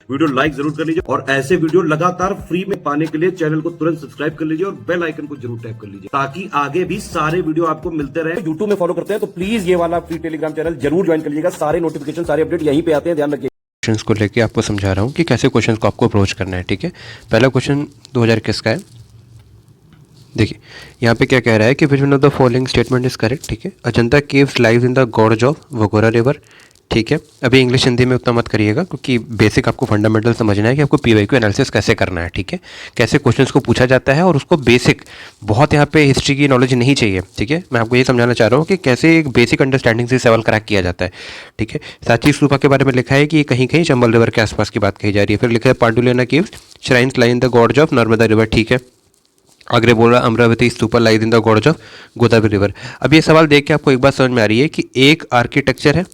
Video like जरूर कर लीजिए और ऐसे वीडियो लगातार फ्री में पाने के लिए चैनल को तुरंत सब्सक्राइब कर लीजिए और बेल आइकन को जरूर टैप कर लीजिए ताकि आगे भी सारे वीडियो आपको मिलते रहे। यूट्यूब में फॉलो करते हैं तो प्लीज ये वाला फ्री टेलीग्राम चैनल जरूर ज्वाइन कर लीजिएगा। सारे नोटिफिकेशन सारे अपडेट यहीं पे आते हैं, ध्यान रखिए। क्वेश्चंस को लेके आपको समझा रहा हूँ कि कैसे क्वेश्चंस को आपको अप्रोच करना है। ठीक है, पहला क्वेश्चन 2021 का है। देखिए यहाँ पे क्या कह रहा है कि which one of the following statement is correct. ठीक है, Ajanta caves live in the gorge of Waghora river. ठीक है, अभी इंग्लिश हिंदी में उतना मत करिएगा क्योंकि बेसिक आपको फंडामेंटल समझना है कि आपको पीवाईक्यू एनालिसिस कैसे करना है। ठीक है, कैसे क्वेश्चंस को पूछा जाता है और उसको बेसिक, बहुत यहाँ पे हिस्ट्री की नॉलेज नहीं चाहिए। ठीक है, मैं आपको ये समझाना चाह रहा हूँ कि कैसे एक बेसिक अंडरस्टैंडिंग से सवाल क्रैक किया जाता है। ठीक है, सांची स्तूपा के बारे में लिखा है कि ये कहीं कहीं चंबल रिवर के आसपास की बात कही जा रही है। फिर लिखा है Pandulena caves shrines lie in the gorge of Narmada river. ठीक है, आगे बोला Amaravati stupa lies in the gorge of Godavari river. अब ये सवाल देख के आपको एक बात समझ में आ रही है कि एक आर्किटेक्चर है,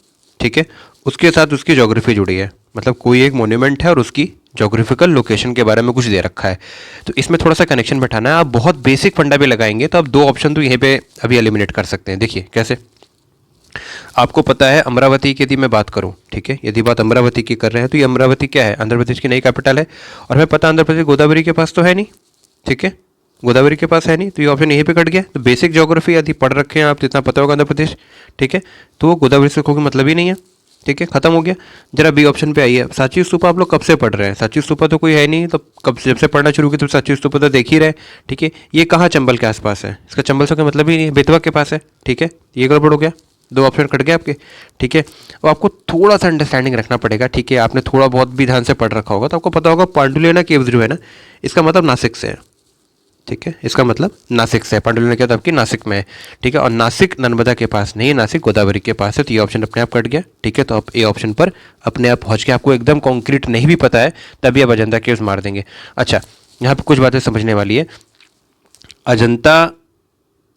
ठीक है, उसके साथ उसकी ज्योग्राफी जुड़ी है। मतलब कोई एक मोन्यूमेंट है और उसकी ज्योग्राफिकल लोकेशन के बारे में कुछ दे रखा है, तो इसमें थोड़ा सा कनेक्शन बैठाना है। आप बहुत बेसिक फंडा भी लगाएंगे तो आप दो ऑप्शन तो यहीं पे अभी एलिमिनेट कर सकते हैं। देखिए कैसे, आपको पता है अमरावती की यदि मैं बात करूं, ठीक है, यदि बात अमरावती की कर रहे हैं तो ये अमरावती क्या है, आंध्र प्रदेश की नई कैपिटल है। और हमें पता आंध्र प्रदेश गोदावरी के पास तो है नहीं। ठीक है, गोदावरी के पास है नहीं, तो ये ऑप्शन यहीं पे कट गया। तो बेसिक ज्योग्राफी यदि पढ़ रखे हैं आप, जितना पता होगा आंध्र प्रदेश, ठीक है, तो गोदावरी से कोई मतलब ही नहीं है। ठीक है, खत्म हो गया। जरा बी ऑप्शन पे आइए। सांची स्तूपा आप लोग कब से पढ़ रहे हैं? सांची स्तूपा तो कोई है नहीं, तो कब जब से पढ़ना शुरू किया तो सांची स्तूपा तो देख ही रहे। ठीक है, ये कहाँ चंबल के आसपास है? इसका चंबल से कोई मतलब ही नहीं है, बेतवा के पास है। ठीक है, ये गड़बड़ हो गया, दो ऑप्शन कट गए आपके। ठीक है, और आपको थोड़ा सा अंडरस्टैंडिंग रखना पड़ेगा। ठीक है, आपने थोड़ा बहुत भी ध्यान से पढ़ रखा होगा तो आपको पता होगा पांडुलियाना केव्स जो है ना, इसका मतलब नासिक से है। ठीक है, इसका मतलब नासिक से है। पांडुलियाना क्या, तो आपकी नासिक में है। ठीक है, और नासिक नर्मदा के पास नहीं, नासिक गोदावरी के पास है, तो ये ऑप्शन अपने आप कट गया। ठीक है, तो आप ए ऑप्शन पर अपने आप पहुंच के, आपको एकदम कॉन्क्रीट नहीं भी पता है तभी आप अजंता केव्स मार देंगे। अच्छा, यहाँ पे कुछ बातें समझने वाली है। अजंता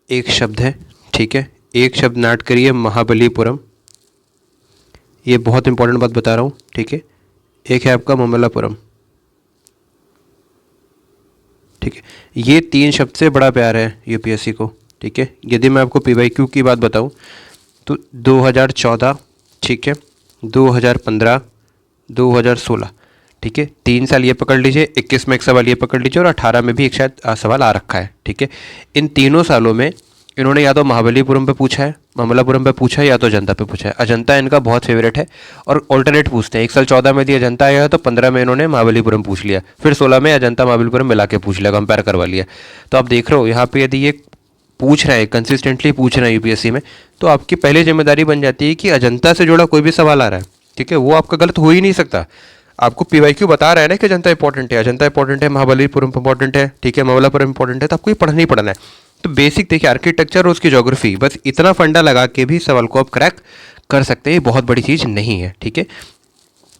एक शब्द है, ठीक है, एक शब्द नोट करिए, महाबलीपुरम, ये बहुत इंपॉर्टेंट बात बता रहा हूँ। ठीक है, एक है आपका ममल्लापुरम। ठीक है, ये तीन शब्द से बड़ा प्यार है यूपीएससी को। ठीक है, यदि मैं आपको पीवाईक्यू की बात बताऊं तो 2014, ठीक है, 2015, 2016, ठीक है, 3 साल ये पकड़ लीजिए, 21 में एक सवाल ये पकड़ लीजिए और 18 में भी एक शायद सवाल आ रखा है। ठीक है, इन तीनों सालों में इन्होंने या तो महाबलीपुरम पे पूछा है, ममल्लापुरम पे पूछा है, या तो अजंता पे पूछा है। अजंता इनका बहुत फेवरेट है और ऑल्टरनेट पूछते हैं। एक साल 14 में दिया अजंता आया तो 15 में इन्होंने महाबलीपुरम पूछ लिया, फिर 16 में अजंता महाबलीपुरम मिला के पूछ लिया, कंपेयर करवा लिया। तो आप देख रहे हो यहाँ पे यदि ये पूछ रहे हैं, कंसिस्टेंटली पूछ रहे हैं यूपीएससी में, तो आपकी पहले जिम्मेदारी बन जाती है कि अजंता से जुड़ा कोई भी सवाल आ रहा है, ठीक है, वो आपका गलत हो ही नहीं सकता। आपको पीवाईक्यू बता रहा है ना कि अजंता इंपॉर्टेंट है, अजंता इंपॉर्टेंट है, महाबलीपुरम इंपॉर्टेंट है, ठीक है, ममल्लापुरम इंपॉर्टेंट है, तो आपको ये पढ़ना ही पढ़ना है। तो बेसिक देखिए, आर्किटेक्चर और उसकी ज्योग्राफी, बस इतना फंडा लगा के भी सवाल को आप क्रैक कर सकते हैं, बहुत बड़ी चीज़ नहीं है। ठीक है,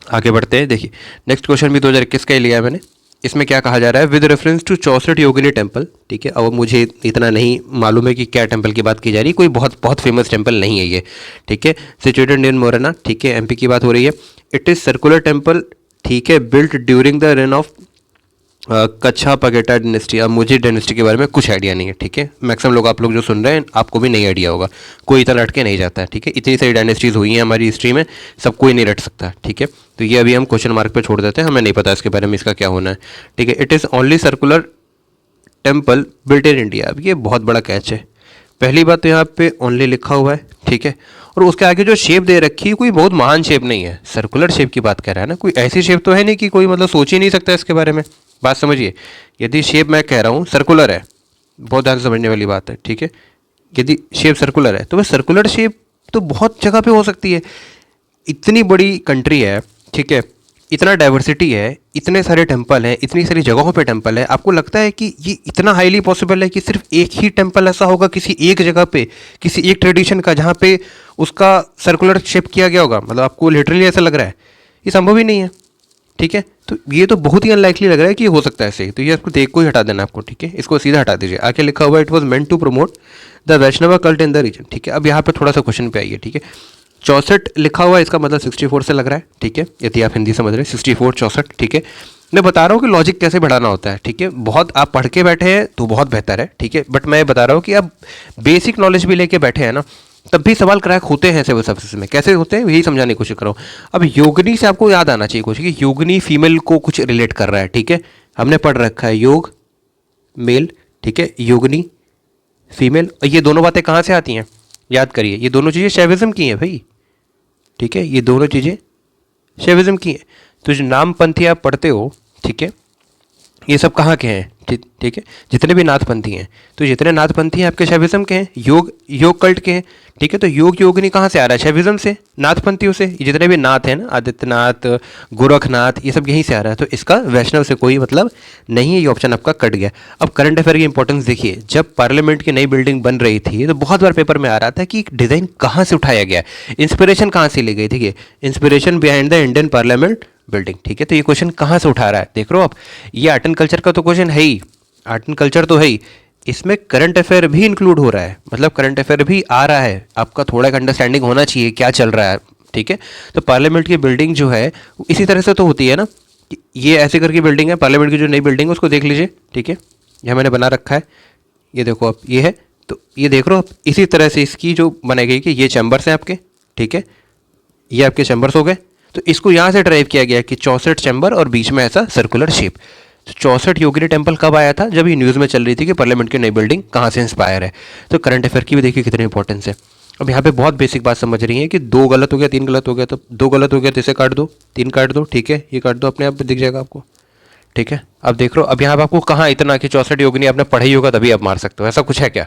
आगे बढ़ते हैं। देखिए नेक्स्ट क्वेश्चन भी 2021 का ही लिया है मैंने। इसमें क्या कहा जा रहा है, with reference to 64 Yogini temple. ठीक है, अब मुझे इतना नहीं मालूम है कि क्या टेम्पल की बात की जा रही है, कोई बहुत फेमस टेम्पल नहीं है ये। ठीक है, सिचुएटेड इन मोरेना, ठीक है, एमपी की बात हो रही है। इट इज़ सर्कुलर टेम्पल, ठीक है, built during the rain of कच्छा पगेटा डायनेस्टी। अब मुझे डायनेस्टी के बारे में कुछ आइडिया नहीं है। ठीक है, मैक्सिमम लोग आप लोग जो सुन रहे हैं आपको भी नहीं आइडिया होगा, कोई इतना रट के नहीं जाता है। ठीक है, इतनी सारी डायनेस्टीज हुई हैं हमारी हिस्ट्री में, सब कोई नहीं रट सकता। ठीक है, तो ये अभी हम क्वेश्चन मार्क पे छोड़ देते हैं, हमें नहीं पता इसके बारे में इसका क्या होना है। ठीक है, it is only circular temple built in India. अब ये बहुत बड़ा कैच है। पहली बात तो यहाँ पे ओनली लिखा हुआ है, ठीक है, और उसके आगे जो शेप दे रखी है कोई बहुत महान शेप नहीं है, सर्कुलर शेप की बात कर रहा है ना, कोई ऐसी शेप तो है नहीं कि कोई मतलब सोच ही नहीं सकता इसके बारे में। बात समझिए, यदि शेप मैं कह रहा हूँ सर्कुलर है, बहुत ध्यान से समझने वाली बात है। ठीक है, यदि शेप सर्कुलर है तो वह सर्कुलर शेप तो बहुत जगह पे हो सकती है। इतनी बड़ी कंट्री है, ठीक है, इतना डाइवर्सिटी है, इतने सारे टेम्पल हैं, इतनी सारी जगहों पे टेम्पल है, आपको लगता है कि ये इतना हाईली पॉसिबल है कि सिर्फ एक ही टेम्पल ऐसा होगा किसी एक जगह पे, किसी एक ट्रेडिशन का, जहाँ पे उसका सर्कुलर शेप किया गया होगा? मतलब आपको लिटरली ऐसा लग रहा है? ये संभव ही नहीं है। ठीक है, तो ये तो बहुत ही अनलाइकली लग रहा है कि ये हो सकता है ऐसे ही, तो ये आपको देख को ही हटा देना आपको। ठीक है, इसको सीधा हटा दीजिए। आगे लिखा हुआ it was meant to promote the Vaishnava cult in the region. ठीक है, अब यहाँ पे थोड़ा सा क्वेश्चन पे आइए। ठीक है, 64 लिखा हुआ है, इसका मतलब 64 से लग रहा है। ठीक है, यदि आप हिंदी समझ रहे हैं, 64 64। ठीक है, मैं बता रहा हूँ कि लॉजिक कैसे बढ़ाना होता है। ठीक है, बहुत आप पढ़ के बैठे हैं तो बहुत बेहतर है। ठीक है, बट मैं बता रहा हूँ कि आप बेसिक नॉलेज भी लेके बैठे हैं ना, तब भी सवाल क्रैक होते हैं सिविल सर्विसेज में। कैसे होते हैं यही समझाने की कोशिश करो। अब योगिनी से आपको याद आना चाहिए कुछ कि योगिनी फीमेल को कुछ रिलेट कर रहा है, ठीक है, हमने पढ़ रखा है योग मेल, ठीक है, योगिनी फीमेल। ये दोनों बातें कहाँ से आती हैं याद करिए, ये दोनों चीज़ें शैविज्म की हैं भाई, ठीक है, ये दोनों चीज़ें शैविज्म की हैं। तो जो नामपंथी आप पढ़ते हो, ठीक है, ये सब कहाँ के हैं, ठीक है, जितने भी नाथपंथी हैं, तो जितने नाथपंथी हैं आपके शैविज्म के हैं, योग कल्ट के हैं, ठीक है। तो योग योगिनी कहाँ से आ रहा है, शैविज्म से, नाथपंथियों से। ये जितने भी नाथ हैं ना, आदित्यनाथ, गोरखनाथ, ये सब यहीं से आ रहा है। तो इसका वैष्णव से कोई मतलब नहीं है, ये ऑप्शन आपका कट गया। अब करंट अफेयर की इंपॉर्टेंस देखिए, जब पार्लियामेंट की नई बिल्डिंग बन रही थी तो बहुत बार पेपर में आ रहा था कि डिज़ाइन कहाँ से उठाया गया, इंस्पिरेशन कहाँ से ली गई, ठीक है, inspiration behind the Indian parliament building, ठीक है। तो ये क्वेश्चन कहाँ से उठा रहा है देख रहे हो आप, ये आर्ट एंड कल्चर का तो क्वेश्चन है ही, आर्ट एंड कल्चर तो है ही, इसमें करंट अफेयर भी इंक्लूड हो रहा है, मतलब करंट अफेयर भी आ रहा है, आपका थोड़ा एक अंडरस्टैंडिंग होना चाहिए क्या चल रहा है, ठीक है। तो पार्लियामेंट की बिल्डिंग जो है इसी तरह से तो होती है ना, ये ऐसे करके बिल्डिंग है, पार्लियामेंट की जो नई बिल्डिंग है उसको देख लीजिए, ठीक है, यह मैंने बना रखा है, ये देखो आप, ये है, तो ये देख रहे हो आप, इसी तरह से इसकी जो बनाई गई कि ये चैम्बर्स हैं आपके, ठीक है, ये आपके चैम्बर्स हो गए। तो इसको यहाँ से ड्राइव किया गया कि 64 चैम्बर और बीच में ऐसा सर्कुलर शेप। 64 योगिनी टेम्पल कब आया था, जब ये न्यूज़ में चल रही थी कि पार्लियामेंट की नई बिल्डिंग कहाँ से इंस्पायर है। तो करंट अफेयर की भी देखिए कितनी इंपॉर्टेंस है। अब यहाँ पे बहुत बेसिक बात समझ रही है कि 2 गलत हो गया 3 गलत हो गया, तो 2 गलत हो गया तो इसे काट दो, 3 काट दो, ठीक है, ये काट दो, अपने आप दिख जाएगा आपको, ठीक है। अब देख लो, अब यहाँ पे आपको कहाँ इतना कि 64 योगिनी आपने पढ़ाई होगा तभी आप मार सकते हो, ऐसा कुछ है क्या,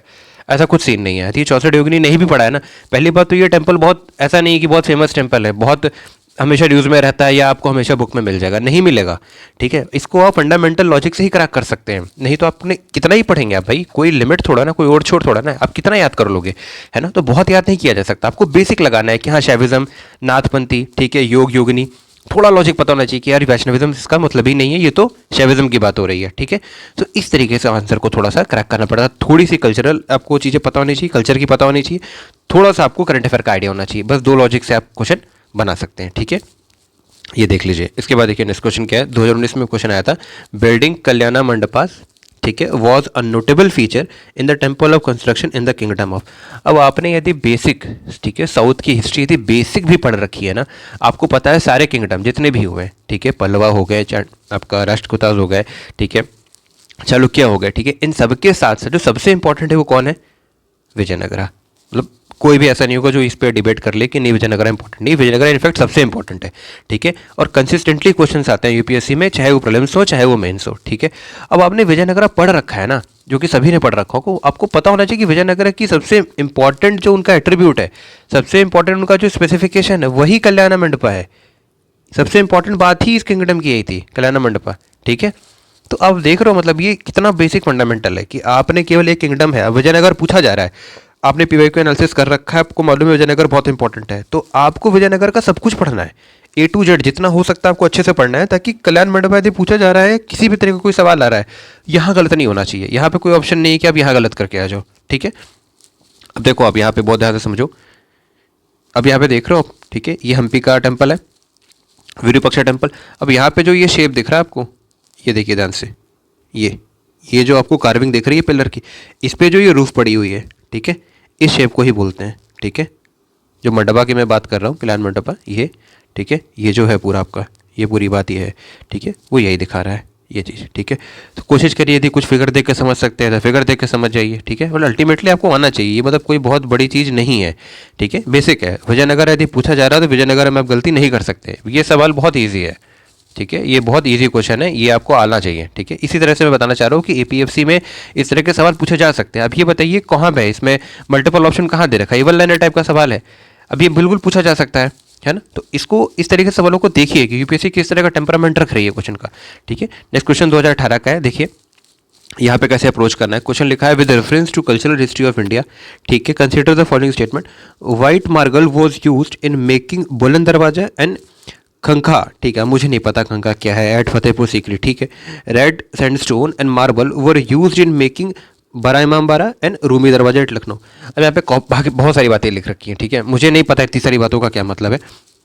ऐसा कुछ सीन नहीं है। ये 64 योगिनी नहीं भी पढ़ा है ना, पहली बात तो ये टेम्पल बहुत ऐसा नहीं है कि बहुत फेमस टेम्पल है, बहुत हमेशा न्यूज़ में रहता है या आपको हमेशा बुक में मिल जाएगा, नहीं मिलेगा, ठीक है। इसको आप फंडामेंटल लॉजिक से ही क्रैक कर सकते हैं, नहीं तो आपने कितना ही पढ़ेंगे आप भाई, कोई लिमिट थोड़ा ना, कोई और छोड़ थोड़ा ना, आप कितना याद कर लोगे, है ना। तो बहुत याद नहीं किया जा सकता, आपको बेसिक लगाना है कि हाँ शैविज्म, नाथपंथी, ठीक है, योग योगिनी, थोड़ा लॉजिक पता होना चाहिए कि यार वैष्णविज्म इसका मतलब ही नहीं है, ये तो शैविज्म की बात हो रही है, ठीक है। तो इस तरीके से आंसर को थोड़ा सा क्रैक करना पड़ेगा, थोड़ी सी कल्चरल आपको चीज़ें पता होनी चाहिए, कल्चर की पता होनी चाहिए, थोड़ा सा आपको करंट अफेयर का आइडिया होना चाहिए, बस 2 लॉजिक से आप क्वेश्चन बना सकते हैं, ठीक है। ये देख लीजिए। इसके बाद देखिए नेक्स्ट क्वेश्चन क्या है, 2019 में क्वेश्चन आया था, बिल्डिंग कल्याणा मंडपास, ठीक है, was a notable feature in the temple of construction in the kingdom of. अब आपने यदि बेसिक, ठीक है, साउथ की हिस्ट्री यदि बेसिक भी पढ़ रखी है ना, आपको पता है सारे किंगडम जितने भी हुए, ठीक है, पल्लवा हो गए, आपका राष्ट्रकूटाज हो गए, ठीक है, चालुक्य हो गए, ठीक है, इन सबके साथ साथ जो सबसे इंपॉर्टेंट है वो कौन है, विजयनगरा। मतलब कोई भी ऐसा नहीं होगा जो इस पर डिबेट कर ले कि नहीं विजयनगरा इंपॉर्टेंट नहीं, विजयनगरा इनफैक्ट सबसे इंपॉर्टेंट है, ठीक है। और कंसिस्टेंटली क्वेश्चंस आते हैं यूपीएससी में, चाहे वो प्रीलिम्स हो चाहे वो मेंस हो, ठीक है। अब आपने विजयनगरा पढ़ रखा है ना, जो कि सभी ने पढ़ रखा हो, आपको पता होना चाहिए कि विजयनगरा की सबसे इंपॉर्टेंट जो उनका एट्रीब्यूट है, सबसे इंपॉर्टेंट उनका जो स्पेसिफिकेशन है वही कल्याण मंडपा है। सबसे इंपॉर्टेंट बात ही इस किंगडम की यही थी, कल्याण मंडपा, ठीक है। तो आप देख रहे हो मतलब ये कितना बेसिक फंडामेंटल है कि आपने केवल एक किंगडम है, विजयनगर पूछा जा रहा है, आपने पीवाईक्यू एनालिसिस कर रखा है, आपको मालूम है विजयनगर बहुत इंपॉर्टेंट है, तो आपको विजयनगर का सब कुछ पढ़ना है, A to Z जितना हो सकता है आपको अच्छे से पढ़ना है, ताकि कल्याण मंडपा यदि पूछा जा रहा है, किसी भी तरह का कोई सवाल आ रहा है, यहाँ गलत नहीं होना चाहिए, यहाँ पे कोई ऑप्शन नहीं है कि आप यहाँ गलत करके आ जाओ, ठीक है। अब देखो आप यहाँ पे बहुत ध्यान से समझो, अब यहाँ पे देख रहे हो आप, ठीक है, ये हम्पी का टेम्पल है, विरूपाक्षा टेम्पल। अब यहाँ पे जो ये शेप दिख रहा है आपको, ये देखिए ध्यान से, ये जो आपको कार्विंग दिख रही है पिलर की, इस पे जो ये रूफ पड़ी हुई है, ठीक है, इस शेप को ही बोलते हैं, ठीक है। जो मंडपा की मैं बात कर रहा हूँ, कल्याण मंडपा, ये, ठीक है, ये जो है पूरा आपका, ये पूरी बात ये है, ठीक है, वो यही दिखा रहा है ये चीज़, ठीक है। तो कोशिश करिए यदि कुछ फिगर देख के समझ सकते हैं तो फिगर देख के समझ जाइए, ठीक है। मतलब अल्टीमेटली आपको आना चाहिए, ये मतलब कोई बहुत बड़ी चीज़ नहीं है, ठीक है, बेसिक है। विजयनगर यदि पूछा जा रहा है तो विजयनगर में आप गलती नहीं कर सकते, ये सवाल बहुत ईजी है, ठीक है, ये बहुत इजी क्वेश्चन है, ये आपको आना चाहिए, ठीक है। इसी तरह से मैं बताना चाह रहा हूँ कि एपीएफसी में इस तरह के सवाल पूछे जा सकते हैं। अब ये बताइए कहाँ पे है, इसमें मल्टीपल ऑप्शन कहाँ दे रखा है, वन लाइनर टाइप का सवाल है, अब ये बिल्कुल पूछा जा सकता है ना। तो इसको इस तरीके से सवालों को देखिए कि यूपीएससी किस तरह का टेम्परामेंट रख रही है क्वेश्चन का, ठीक है। नेक्स्ट क्वेश्चन 2018 का है, देखिए यहाँ पे कैसे अप्रोच करना है। क्वेश्चन लिखा है with reference to cultural history of India, ठीक है, consider the following statement, white marble was used in making Buland Darwaza and खंखा, ठीक है, मुझे नहीं पता खंखा क्या है, एट फतेहपुर सीकरी, ठीक है। Red sandstone and marble were used in making बड़ा इमाम बाड़ा एंड रूमी दरवाजा एट लखनऊ। अब यहाँ पे बहुत सारी बातें लिख रखी हैं, ठीक है, मुझे नहीं पता इतनी सारी बातों का क्या मतलब है,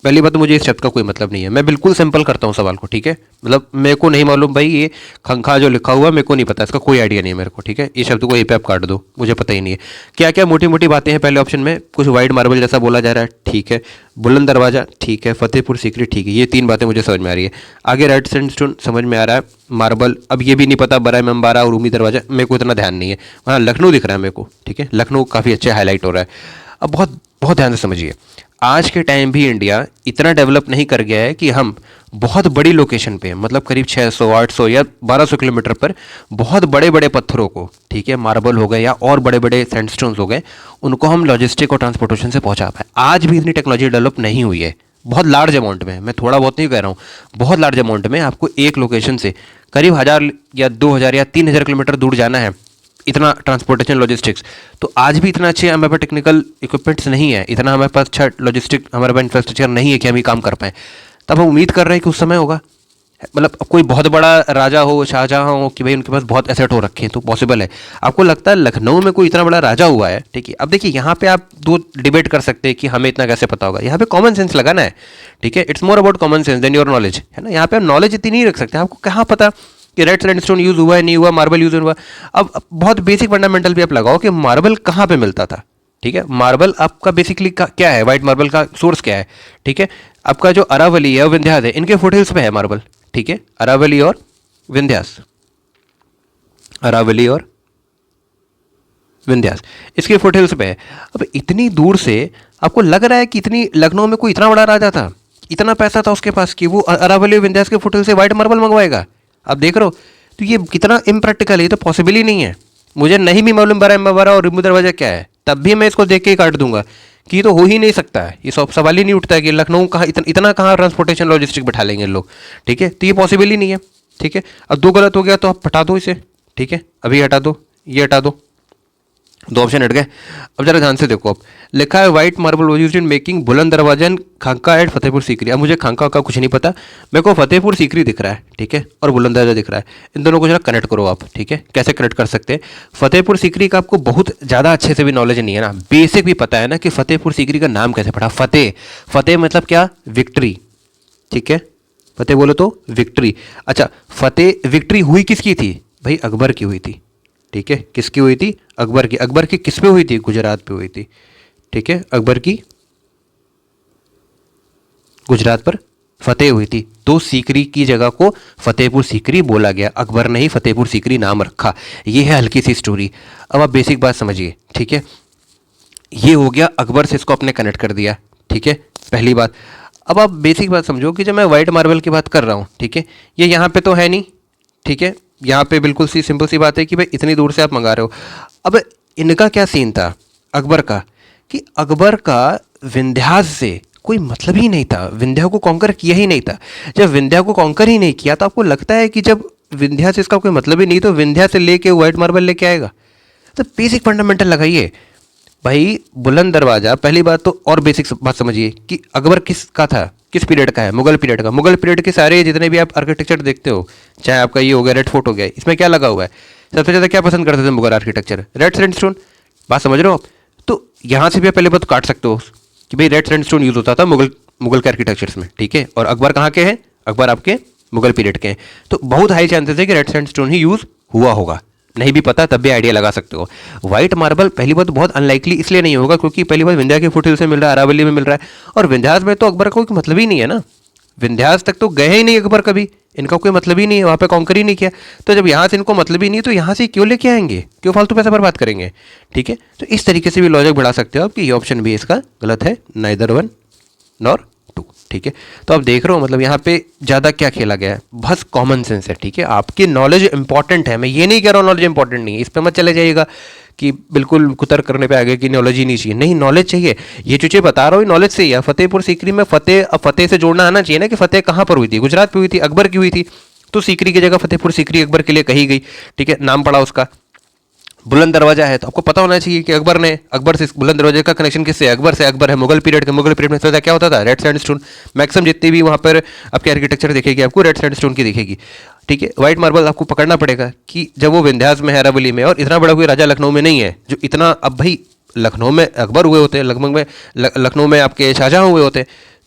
पहली बात तो मुझे इस शब्द का कोई मतलब नहीं है, मैं बिल्कुल सिंपल करता हूँ सवाल को, ठीक है। मतलब मेरे को नहीं मालूम भाई, ये खंखा जो लिखा हुआ है मेरे को नहीं पता, इसका कोई आइडिया नहीं है मेरे को, ठीक है। ये शब्द को यहीं पे आप काट दो, मुझे पता ही नहीं है। क्या क्या मोटी मोटी बातें हैं पहले ऑप्शन में, कुछ वाइट मार्बल जैसा बोला जा रहा है, ठीक है। बुलंद दरवाजा, ठीक है। फतेहपुर सीकरी, ठीक है। ये 3 बातें मुझे समझ में आ रही है। आगे रेड सैंडस्टोन समझ में आ रहा है, मार्बल अब ये भी नहीं पता, बराए मेम्बारा और रूमी दरवाजा मेरे को इतना ध्यान नहीं है। हाँ लखनऊ दिख रहा है मेरे को, ठीक है, लखनऊ काफ़ी अच्छे हाईलाइट हो रहा है। अब बहुत बहुत ध्यान से समझिए, आज के टाइम भी इंडिया इतना डेवलप नहीं कर गया है कि हम बहुत बड़ी लोकेशन पे, मतलब करीब 600 800 या 1200 किलोमीटर पर बहुत बड़े बड़े पत्थरों को, ठीक है, मार्बल हो गए या और बड़े बड़े सैंडस्टोन्स हो गए, उनको हम लॉजिस्टिक और ट्रांसपोर्टेशन से पहुंचा पाए। आज भी इतनी टेक्नोलॉजी डेवलप नहीं हुई है। बहुत लार्ज अमाउंट में, मैं थोड़ा बहुत नहीं कह रहा हूँ, बहुत लार्ज अमाउंट में आपको एक लोकेशन से करीब 1000 या 2000 या 3000 किलोमीटर दूर जाना है, इतना ट्रांसपोर्टेशन लॉजिस्टिक्स। तो आज भी इतना अच्छे हमारे पास टेक्निकल इक्विपमेंट्स नहीं है, इतना हमारे पास अच्छा लॉजिस्टिक हमारे पास इंफ्रास्ट्रक्चर नहीं है कि हम ये काम कर पाएँ। तब हम उम्मीद कर रहे हैं कि उस समय होगा, मतलब कोई बहुत बड़ा राजा हो, शाहजहाँ हो, कि भाई उनके पास बहुत एसेट हो रखे हैं, तो पॉसिबल है। आपको लगता है लखनऊ में कोई इतना बड़ा राजा हुआ है, ठीक है। अब देखिए यहाँ पे आप 2 डिबेट कर सकते हैं कि हमें इतना कैसे पता होगा, यहाँ पे कॉमन सेंस लगाना है, ठीक है। It's more about common sense than your knowledge, है ना। यहाँ पे आप नॉलेज इतनी नहीं रख सकते, आपको कहाँ पता कि रेड सैंडस्टोन यूज़ हुआ है नहीं हुआ, मार्बल यूज़ हुआ। अब बहुत बेसिक फंडामेंटल भी आप लगाओ कि मार्बल कहाँ पे मिलता था, ठीक है। मार्बल आपका बेसिकली क्या है, वाइट मार्बल का सोर्स क्या है, ठीक है। आपका जो अरावली है और विंध्यास है, इनके फुटहिल्स पे है मार्बल, ठीक है। अरावली और विंध्यास, अरावली और विंध्यास इसके फुटहिल्स पे है। अब इतनी दूर से आपको लग रहा है कि इतनी लखनऊ में कोई इतना बड़ा राजा था, इतना पैसा था उसके पास कि वो अरावली और विंध्यास के फुटहिल से वाइट मार्बल मंगवाएगा? आप देख रहे हो, तो ये कितना इम्प्रैक्टिकल है, ये तो पॉसिबल ही नहीं है। मुझे नहीं भी मालूम बरा और रिमू दरवाजा क्या है, तब भी मैं इसको देख के ही काट दूंगा कि ये तो हो ही नहीं सकता है। ये सब सवाल ही नहीं उठता है कि लखनऊ कहाँ इतना कहाँ ट्रांसपोर्टेशन लॉजिस्टिक बैठा लेंगे लोग, ठीक है। तो ये पॉसिबल ही नहीं है, ठीक है। अब 2 गलत हो गया तो आप हटा दो इसे, ठीक है, अभी हटा दो, ये हटा दो, 2 ऑप्शन हट गए। अब जरा ध्यान से देखो, अब लिखा है white marble was used in making Buland Darwaza and खांका eight Fatehpur Sikri. अब मुझे खांका का कुछ नहीं पता, मेरे को फतेहपुर सीकरी दिख रहा है, ठीक है, और बुलंद दरवाजा दिख रहा है। इन दोनों को जरा कनेक्ट करो आप, ठीक है। कैसे कनेक्ट कर सकते हैं? फतेहपुर सीकरी का आपको बहुत ज़्यादा अच्छे से भी नॉलेज नहीं है ना, बेसिक भी पता है ना कि फतेहपुर सीकरी का नाम कैसे पड़ा। फतेह, फतेह मतलब क्या? विक्ट्री, ठीक है। फतेह बोलो तो विक्ट्री। अच्छा, फतेह विक्ट्री हुई किसकी थी भाई? अकबर की हुई थी, ठीक है। किसकी हुई थी? अकबर की। अकबर की किस पे हुई थी? गुजरात पे हुई थी, ठीक है। अकबर की गुजरात पर फतेह हुई थी, तो सीकरी की जगह को फतेहपुर सीकरी बोला गया, अकबर ने ही फतेहपुर सीकरी नाम रखा। ये है हल्की सी स्टोरी। अब आप बेसिक बात समझिए, ठीक है। ये हो गया, अकबर से इसको आपने कनेक्ट कर दिया, ठीक है, पहली बात। अब आप बेसिक बात समझो कि जब मैं वाइट मार्बल की बात कर रहा हूँ, ठीक है, ये यहाँ पे तो है नहीं, ठीक है। यहाँ पे बिल्कुल सी सिंपल सी बात है कि भाई इतनी दूर से आप मंगा रहे हो। अब इनका क्या सीन था अकबर का, कि अकबर का विंध्यास से कोई मतलब ही नहीं था, विंध्या को कॉन्कर किया ही नहीं था। जब विंध्या को कॉन्कर ही नहीं किया तो आपको लगता है कि जब विंध्या से इसका कोई मतलब ही नहीं तो विंध्या से लेके वाइट मार्बल लेके आएगा? तो बेसिक फंडामेंटल लगाइए भाई। बुलंद दरवाजा, पहली बात तो और बेसिक बात समझिए कि अकबर किसका था, किस पीरियड का है? मुगल पीरियड का। मुगल पीरियड के सारे जितने भी आप आर्किटेक्चर देखते हो, चाहे आपका ये हो गया रेड फोर्ट हो गया, इसमें क्या लगा हुआ है? सबसे ज़्यादा क्या पसंद करते थे मुगल आर्किटेक्चर? Red sandstone. बात समझ रहे हो आप? तो यहाँ से भी आप पहले बात काट सकते हो कि भाई रेड सैंडस्टोन यूज़ होता था मुगल के आर्किटेक्चर्स में, ठीक है। और अकबर कहाँ के हैं? अकबर आपके मुगल पीरियड के हैं, तो बहुत हाई चांसेस है कि रेड सैंडस्टोन ही यूज़ हुआ होगा। नहीं भी पता तब भी आइडिया लगा सकते हो। व्हाइट मार्बल पहली बात बहुत अनलाइकली इसलिए नहीं होगा क्योंकि पहली बात विंध्या के फुटहिल से मिल रहा है, अरावली में मिल रहा है, और विंध्यास में तो अकबर का कोई मतलब ही नहीं है ना। विंध्यास तक तो गए ही नहीं अकबर कभी, इनका कोई मतलब ही नहीं है, वहाँ पे कॉन्कर ही नहीं किया। तो जब यहाँ से इनको मतलब ही नहीं है तो यहाँ से क्यों लेके आएंगे, क्यों फालतू पैसा बर्बाद करेंगे, ठीक है। तो इस तरीके से भी लॉजिक बढ़ा सकते हो आप कि ये ऑप्शन भी इसका गलत है, नाइदर 1 नॉर 2, ठीक है। तो आप देख रहे हो मतलब यहाँ पे ज़्यादा क्या खेला गया है, बस कॉमन सेंस है, ठीक है। आपकी नॉलेज इंपॉर्टेंट है, मैं ये नहीं कह रहा हूँ नॉलेज इंपॉर्टेंट नहीं है, इस पर मत चले जाइएगा कि बिल्कुल कुतर करने पे आ गए कि नॉलेज ही नहीं चाहिए। नहीं, नॉलेज चाहिए। ये चीज़ें बता रहा हूँ नॉलेज से ही है। फतेहपुर सीकरी में फतेह से जोड़ना आना चाहिए ना कि फतेह कहाँ पर हुई थी? गुजरात पे हुई थी, अकबर की हुई थी, तो सीकरी की जगह फतेहपुर सीकरी अकबर के लिए कही गई, ठीक है, नाम पड़ा उसका। बुलंद दरवाजा है तो आपको पता होना चाहिए कि अकबर से बुलंद दरवाजे का कनेक्शन किससे? अकबर से। अकबर है मुगल पीरियड में तो क्या होता था? Red sandstone. मैक्सिमम जितनी भी वहाँ पर आपकी आर्किटेक्चर दिखेगी आपको रेड सैंडस्टोन की दिखेगी, ठीक है। व्हाइट मार्बल आपको पकड़ना पड़ेगा कि जब वो विंध्यास में है, अरावली में, और इतना बड़ा कोई राजा लखनऊ में नहीं है जो इतना। अब भाई लखनऊ में अकबर हुए होते, लगभग में लखनऊ में आपके शाहजहाँ हुए होते,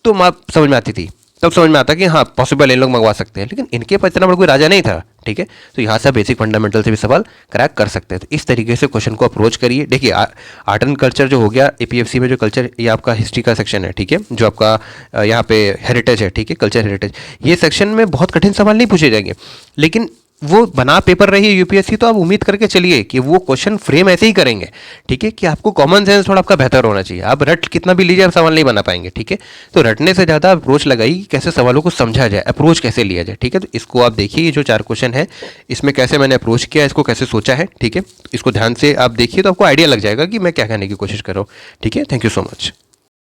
तो समझ में आती थी, तब समझ में आता कि हाँ पॉसिबल इन लोग मंगवा सकते हैं, लेकिन इनके पास इतना बड़ा कोई राजा नहीं था, ठीक है। तो यहाँ से बेसिक फंडामेंटल से भी सवाल क्रैक कर सकते हैं। तो इस तरीके से क्वेश्चन को अप्रोच करिए। देखिए आर्ट एंड कल्चर जो हो गया एपीएफसी में, जो कल्चर ये आपका हिस्ट्री का सेक्शन है, ठीक है, जो आपका यहाँ पे हेरिटेज है, ठीक है, कल्चर हेरिटेज, ये सेक्शन में बहुत कठिन सवाल नहीं पूछे जाएंगे, लेकिन वो बना पेपर रही है यूपीएससी, तो आप उम्मीद करके चलिए कि वो क्वेश्चन फ्रेम ऐसे ही करेंगे, ठीक है, कि आपको कॉमन सेंस थोड़ा आपका बेहतर होना चाहिए। आप रट कितना भी लीजिए, आप सवाल नहीं बना पाएंगे, ठीक है। तो रटने से ज़्यादा अप्रोच लगाइए, कैसे सवालों को समझा जाए, अप्रोच कैसे लिया जाए, ठीक है। तो इसको आप देखिए, ये जो 4 क्वेश्चन है इसमें कैसे मैंने अप्रोच किया, इसको कैसे सोचा है, ठीक है। इसको ध्यान से आप देखिए तो आपको आइडिया लग जाएगा कि मैं क्या कहने की कोशिश कर रहा हूँ, ठीक है। Thank you so much.